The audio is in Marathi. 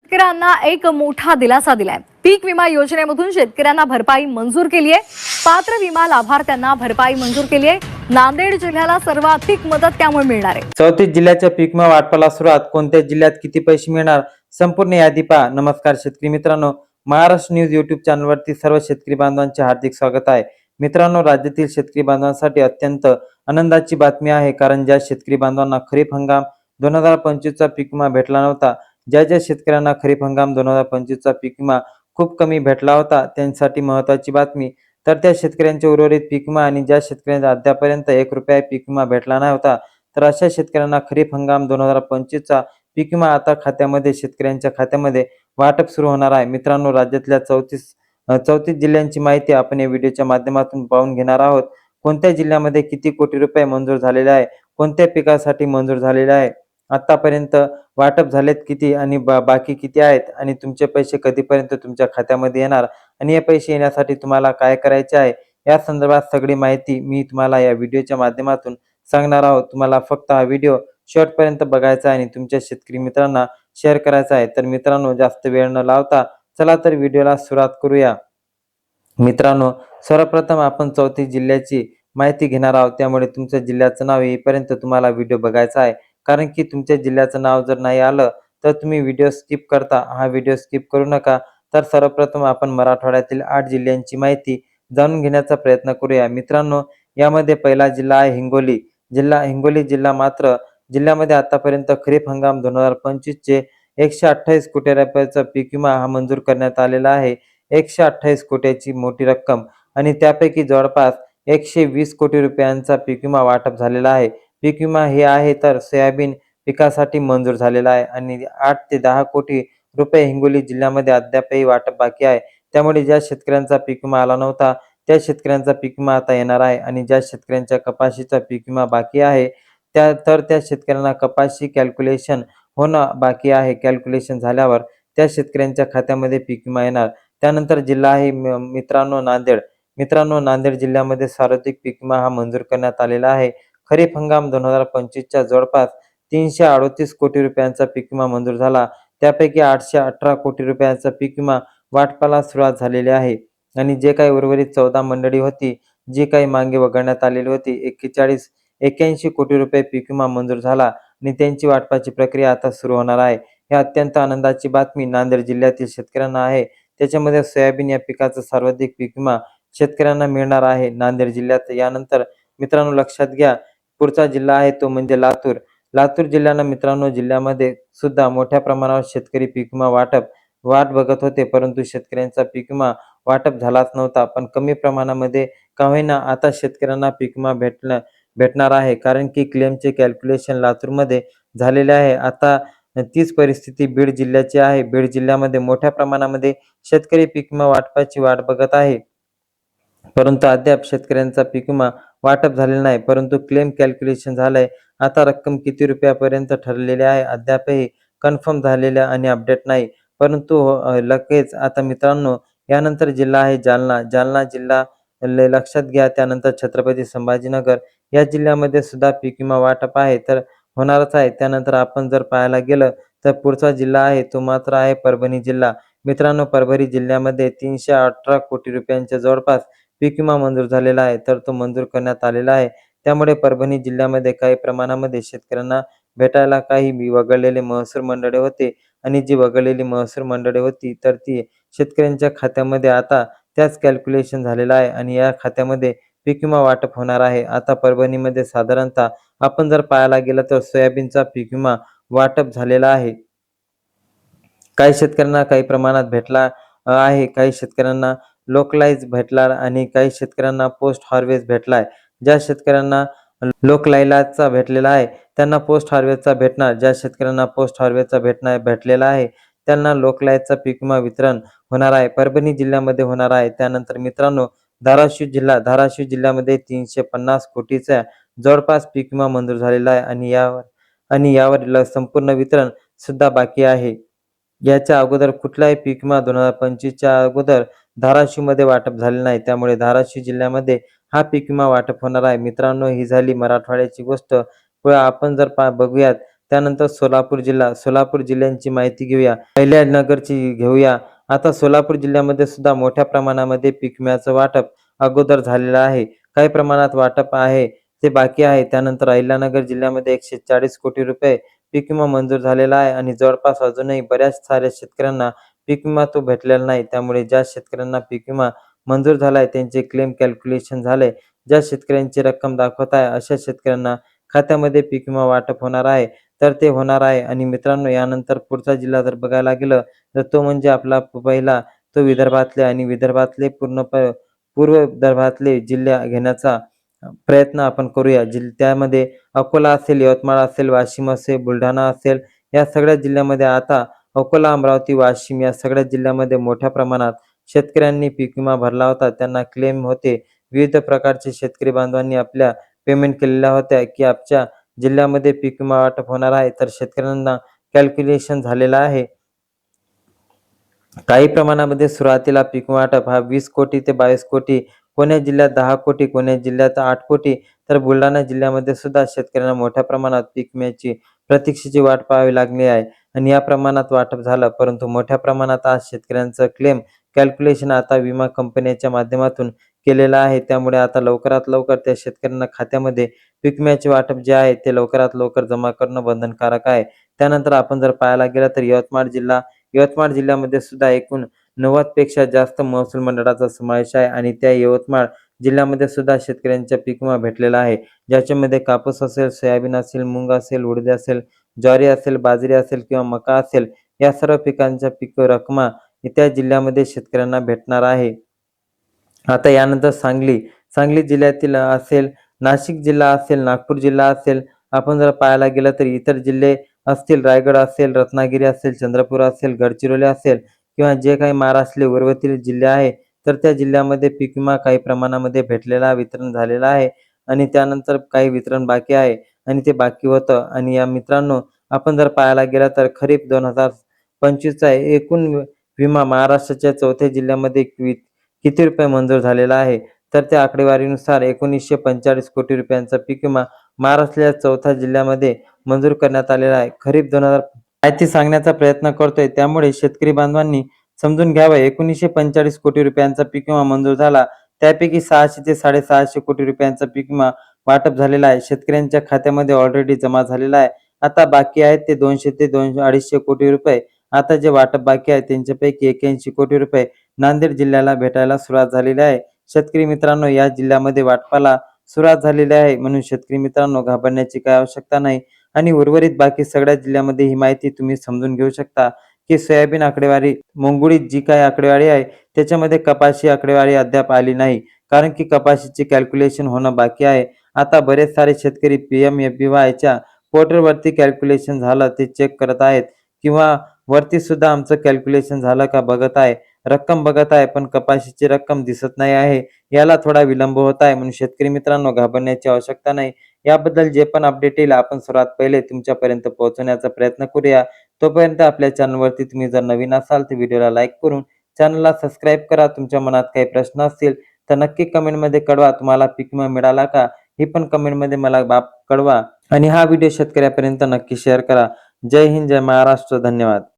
शेतकऱ्यांना एक मोठा दिलासा दिलाय। पीक विमा योजनेमधून शेतकऱ्यांना भरपाई मंजूर केली आहे। पात्र विमा लाभार्थ्यांना भरपाई मंजूर केली आहे। नांदेड जिल्ह्याला सर्वाधिक मदत त्यामुळे मिळणार आहे। 34 जिल्ह्याच्या पीक विमा वाटपाला सुरुवात, कोणत्या जिल्ह्यात किती पैसे मिळणार, संपूर्ण यादी पहा। नमस्कार शेतकरी मित्रांनो, महाराष्ट्र न्यूज युट्यूब चॅनलवरती सर्व शेतकरी बांधवांचे हार्दिक स्वागत आहे। मित्रांनो, राज्यातील शेतकरी बांधवांसाठी अत्यंत आनंदाची बातमी आहे, कारण ज्या शेतकरी बांधवांना खरीप हंगाम 2025 चा पीक विमा भेटला नव्हता, ज्या शेतकऱ्यांना खरीप हंगाम 2025 चा पीक विमा खूप कमी भेटला होता, त्यांच्यासाठी महत्त्वाची बातमी। तर त्या शेतकऱ्यांचे उर्वरित पीक विमा आणि ज्या शेतकऱ्यांना अद्यापर्यंत 1 रुपया पीक विमा भेटला नव्हता, तर अशा शेतकऱ्यांना खरीप हंगाम 2025 चा पीक विमा आता शेतकऱ्यांच्या खात्यामध्ये वाटप सुरू होणार आहे। मित्रांनो, राज्यातल्या 34 जिल्ह्यांची माहिती आपण या व्हिडिओच्या माध्यमातून पाहून घेणार आहोत। कोणत्या जिल्ह्यामध्ये किती कोटी रुपये मंजूर झालेले आहे, कोणत्या पिकासाठी मंजूर झालेले आहे, आतापर्यंत वाटप झालेत किती आणि बाकी किती आहेत, आणि तुमचे पैसे कधीपर्यंत तुमच्या खात्यामध्ये येणार, आणि हे पैसे येण्यासाठी तुम्हाला काय करायचे आहे, या संदर्भात सगळी माहिती मी तुम्हाला या व्हिडिओच्या माध्यमातून सांगणार आहोत। तुम्हाला फक्त हा व्हिडिओ शेवटपर्यंत बघायचा आहे आणि तुमच्या शेतकरी मित्रांना शेअर करायचा आहे। तर मित्रांनो, जास्त वेळ न लावता चला तर व्हिडिओला सुरुवात करूया। मित्रांनो, सर्वप्रथम आपण 34 जिल्ह्याची माहिती घेणार आहोत, त्यामुळे तुमच्या जिल्ह्याचं नाव येईपर्यंत तुम्हाला व्हिडिओ बघायचा आहे, कारण की तुमच्या जिल्ह्याचं नाव जर नाही आलं तर तुम्ही व्हिडिओ स्किप करता। हा व्हिडिओ स्किप करू नका। तर सर्वप्रथम आपण मराठवाड्यातील 8 जिल्ह्यांची माहिती जाणून घेण्याचा प्रयत्न करूया। मित्रांनो, यामध्ये पहिला जिल्हा आहे हिंगोली जिल्हा। हिंगोली जिल्ह्यामध्ये आतापर्यंत खरीप हंगाम 2025 चे 128 कोटी रुपयाचा पीक विमा हा मंजूर करण्यात आलेला आहे। 128 कोटीची मोठी रक्कम, आणि त्यापैकी जवळपास 120 कोटी रुपयांचा पीक विमा वाटप झालेला आहे। पीक विमा हे आहे तर सोयाबीन पिकासाठी मंजूर झालेला आहे, आणि 8 ते 10 कोटी रुपये हिंगोली जिल्ह्यामध्ये अद्यापही वाटप बाकी आहे। त्यामुळे ज्या शेतकऱ्यांचा पीक विमा आला नव्हता, त्या शेतकऱ्यांचा पीक विमा आता येणार आहे, आणि ज्या शेतकऱ्यांच्या कपाशीचा पीक विमा बाकी आहे त्या शेतकऱ्यांना कपाशी कॅल्क्युलेशन होणं बाकी आहे। कॅल्क्युलेशन झाल्यावर त्या शेतकऱ्यांच्या खात्यामध्ये पीक विमा येणार। त्यानंतर जिल्हा आहे मित्रांनो नांदेड। मित्रांनो, नांदेड जिल्ह्यामध्ये सार्वत्रिक पीक विमा हा मंजूर करण्यात आलेला आहे। खरीप हंगाम 2025 च्या जवळपास 338 कोटी रुपयांचा पीक विमा मंजूर झाला। त्यापैकी 818 कोटी रुपयांचा पीक विमा वाटपाला सुरुवात झालेली आहे, आणि जे काही उर्वरित 14 मंडळी होती, जी काही मागे वगळण्यात आलेली होती, 81 कोटी रुपये पीक विमा मंजूर झाला, आणि त्यांची वाटपाची प्रक्रिया आता सुरू होणार आहे। ही अत्यंत आनंदाची बातमी नांदेड जिल्ह्यातील शेतकऱ्यांना आहे। त्याच्यामध्ये सोयाबीन या पिकाचा सर्वाधिक पीक विमा शेतकऱ्यांना मिळणार आहे नांदेड जिल्ह्यात। यानंतर मित्रांनो, लक्षात घ्या, पुढचा जिल्हा आहे तो म्हणजे लातूर। लातूर जिल्ह्यानं मित्रांनो, जिल्ह्यामध्ये सुद्धा मोठ्या प्रमाणावर शेतकरी पीक विमा वाट बघत होते, परंतु शेतकऱ्यांचा पीक विमा वाटप झालाच नव्हता। पण कमी प्रमाणामध्ये का होईना आता शेतकऱ्यांना पीक विमा भेटणार आहे, कारण की क्लेमचे कॅल्क्युलेशन लातूरमध्ये झालेले आहे। आता तीच परिस्थिती बीड जिल्ह्याची आहे। बीड जिल्ह्यामध्ये मोठ्या प्रमाणामध्ये शेतकरी पीक विमा वाटपाची वाट बघत आहे, परंतु अद्याप शेतकऱ्यांचा पीक विमा वाटप झालेला नाही, परंतु क्लेम कॅल्क्युलेशन झालंय। आता रक्कम किती रुपयापर्यंत ठरलेली आहे अद्यापही कन्फर्म झालेल्या आणि अपडेट नाही, परंतु लगेच आता मित्रांनो, यानंतर जिल्हा आहे जालना। जालना जिल्हा लक्षात घ्या। त्यानंतर छत्रपती संभाजीनगर या जिल्ह्यामध्ये सुद्धा पीक विमा वाटप आहे, तर होणारच आहे। त्यानंतर आपण जर पाहायला गेलं तर पुढचा जिल्हा आहे तो मात्र आहे परभणी जिल्हा। मित्रांनो, परभणी जिल्ह्यामध्ये 318 कोटी रुपयांच्या जवळपास पीक विमा मंजूर झालेला आहे, तर तो मंजूर करण्यात आलेला आहे। त्यामुळे परभणी जिल्ह्यामध्ये काही प्रमाणामध्ये शेतकऱ्यांना भेटायला काही वगळलेले महसूल मंडळे होते, आणि जी वगळलेली महसूल मंडळे होती तर ती शेतकऱ्यांच्या खात्यामध्ये आता त्याच कॅल्क्युलेशन झालेला आहे, आणि या खात्यामध्ये पीक विमा वाटप होणार आहे। आता परभणीमध्ये साधारणतः आपण जर पाहायला गेलं तर सोयाबीनचा पीक विमा वाटप झालेला आहे। काही शेतकऱ्यांना काही प्रमाणात भेटला आहे, काही शेतकऱ्यांना लोकलाईज भेटला, आणि काही शेतकऱ्यांना पोस्ट हार्वेस्ट भेटलाय। ज्या शेतकऱ्यांना लोकलाईजचा भेटलेला आहे त्यांना पोस्ट हार्वेस्टचा भेटणार। ज्या शेतकऱ्यांना पोस्ट हार्वेस्टचा भेटलेला आहे त्यांना लोकलाईजचा पीक विमा वितरण होणार आहे, परभणी जिल्ह्यामध्ये होणार आहे। त्यानंतर मित्रांनो, धाराशिव जिल्ह्यामध्ये 350 कोटीचा जवळपास पीक विमा मंजूर झालेला आहे, आणि यावर संपूर्ण वितरण सुद्धा बाकी आहे। याच्या अगोदर कुठलाही पीक विमा 2025 च्या अगोदर धाराशिवमध्ये वाटप झाले नाही, त्यामुळे धाराशिव जिल्ह्यामध्ये हा पीक विमा वाटप होणार आहे। मित्रांनो, ही झाली मराठवाड्याची गोष्ट। आपण जर बघूयात त्यानंतर सोलापूर जिल्ह्यांची माहिती घेऊया. अहिल्यानगरची घेऊया. आता सोलापूर जिल्ह्यामध्ये सुद्धा मोठ्या प्रमाणामध्ये पीक विम्याचं वाटप अगोदर झालेलं आहे. काही प्रमाणात वाटप आहे ते बाकी आहे. त्यानंतर अहिल्यानगर जिल्ह्यामध्ये 140 कोटी रुपये पीक विमा मंजूर झालेला आहे आणि जवळपास अजूनही बऱ्याच साऱ्या शेतकऱ्यांना पीक विमा तो भेटलेला नाही. त्यामुळे ज्या शेतकऱ्यांना पीक विमा मंजूर झालाय त्यांचे क्लेम कॅल्क्युलेशन झाले. ज्या शेतकऱ्यांची रक्कम दाखवत आहे अशा शेतकऱ्यांना खात्यामध्ये पीक विमा वाटप होणार आहे. तर ते होणार आहे आणि मित्रांनो यानंतर पुढचा जिल्हा जर बघायला गेलं तर तो म्हणजे आपला पहिला तो विदर्भातले आणि विदर्भातले पूर्व विदर्भातले जिल्हा घेण्याचा प्रयत्न आपण करूया. त्यामध्ये अकोला असेल, यवतमाळ असेल, वाशिम असेल, बुलढाणा असेल या सगळ्या जिल्ह्यामध्ये आता अकोला, अमरावती, वाशिम या सगळ्या जिल्ह्यामध्ये मोठ्या प्रमाणात शेतकऱ्यांनी पीक विमा भरला होता. त्यांना क्लेम होते. विविध प्रकारचे शेतकरी बांधवांनी आपल्या पेमेंट केलेल्या होत्या, की आमच्या जिल्ह्यामध्ये पीक विमा वाटप होणार आहे. तर शेतकऱ्यांना कॅल्क्युलेशन झालेलं आहे. काही प्रमाणामध्ये सुरुवातीला पीक वाटप हा 20 कोटी ते 22 कोटी, कोण्या जिल्ह्यात 10 कोटी, कोण्या जिल्ह्यात 8 कोटी, तर बुलढाणा जिल्ह्यामध्ये सुद्धा शेतकऱ्यांना मोठ्या प्रमाणात पीक विम्याची प्रतीक्षेची वाट पाहावी लागली आहे आणि या प्रमाणात वाटप झालं. परंतु मोठ्या प्रमाणात आज शेतकऱ्यांचं क्लेम कॅल्क्युलेशन आता विमा कंपन्यांच्या माध्यमातून केलेलं आहे. त्यामुळे आता लवकरात लवकर त्या शेतकऱ्यांना खात्यामध्ये पीक विम्याचे वाटप जे आहे ते लवकरात लवकर जमा करणं बंधनकारक आहे. त्यानंतर आपण जर पाहायला गेलं तर यवतमाळ जिल्ह्यामध्ये सुद्धा एकूण 90 पेक्षा जास्त महसूल मंडळाचा समावेश आहे आणि त्या यवतमाळ जिल्ह्यामध्ये सुद्धा शेतकऱ्यांच्या पीक विमा भेटलेला आहे. ज्याच्यामध्ये कापूस असेल, सोयाबीन असेल, मूग असेल, उडीद असेल, ज्वारी असेल, बाजरी असेल किंवा मका असेल या सर्व पिकांच्या पीक रकमा त्या जिल्ह्यामध्ये शेतकऱ्यांना भेटणार आहे. आता यानंतर सांगली जिल्ह्यातील असेल, नाशिक जिल्हा असेल, नागपूर जिल्हा असेल, आपण जर पाहायला गेलं तर इतर जिल्हे असतील, रायगड असेल, रत्नागिरी असेल, चंद्रपूर असेल, गडचिरोली असेल किंवा जे काही महाराष्ट्रातले उर्वरित जिल्हे आहे, तर त्या जिल्ह्यामध्ये पीक विमा काही प्रमाणामध्ये वितरण झालेला आहे आणि त्यानंतर काही वितरण बाकी आहे आणि ते बाकी होतं. आणि या मित्रांनो आपण जर पाहायला गेलं तर खरीप 2025चा एकूण विमा महाराष्ट्राच्या 4थ्या जिल्ह्यामध्ये किती रुपये मंजूर झालेला आहे, तर त्या आकडेवारीनुसार 1945 कोटी रुपयांचा पीक विमा महाराष्ट्राच्या 4थ्या जिल्ह्यामध्ये मंजूर करण्यात आलेला आहे. खरीप 2000 माहिती सांगण्याचा प्रयत्न करतोय, त्यामुळे शेतकरी बांधवांनी समजून घ्यावं. 1945 कोटी रुपयांचा पीक विमा मंजूर झाला. त्यापैकी 600 ते 650 कोटी रुपयांचा पीक विमा वाटप झालेला आहे. शेतकऱ्यांच्या खात्यामध्ये ऑलरेडी जमा झालेला आहे. आता बाकी आहेत ते 200 ते 250 कोटी रुपये. आता जे वाटप बाकी आहे त्यांच्यापैकी 81 कोटी रुपये नांदेड जिल्ह्याला भेटायला सुरुवात झालेली आहे. शेतकरी मित्रांनो या जिल्ह्यामध्ये वाटपाला सुरुवात झालेली आहे, म्हणून शेतकरी मित्रांनो घाबरण्याची काही आवश्यकता नाही आणि उर्वरित बाकी सगळ्या जिल्ह्यामध्ये ही माहिती तुम्ही समजून घेऊ शकता, की सोयाबीन आकडेवारी, मुंगुळीत जी काही आकडेवारी आहे त्याच्यामध्ये कपाशी आकडेवारी अद्याप आली नाही, कारण की कपाशीचे कॅल्क्युलेशन होणं बाकी आहे. आता बरेच सारे शेतकरी PMFBYच्या पोर्टलवरती कॅल्क्युलेशन झालं ते चेक करत आहेत किंवा वरती सुद्धा आमचं कॅल्क्युलेशन झालं का बघत आहे, रक्कम बघत आहे, पण कपाशीची रक्कम दिसत नाही आहे. याला थोडा विलंब होत आहे, म्हणून शेतकरी मित्रांनो घाबरण्याची आवश्यकता नाही. याबद्दल जे पण अपडेट येईल आपण सर्वात पहिले तुमच्यापर्यंत पोहोचवण्याचा प्रयत्न करूया. तोपर्यंत आपल्या चॅनलवरती तुम्ही जर नवीन असाल तर व्हिडिओला लाईक करून चॅनलला सबस्क्राईब करा. तुमच्या मनात काही प्रश्न असतील तर नक्की कमेंटमध्ये कळवा. तुम्हाला पीक विमा मिळाला का हे पण कमेंटमध्ये मला कळवा आणि हा व्हिडिओ शेतकऱ्यापर्यंत नक्की शेअर करा. जय हिंद, जय महाराष्ट्र. धन्यवाद.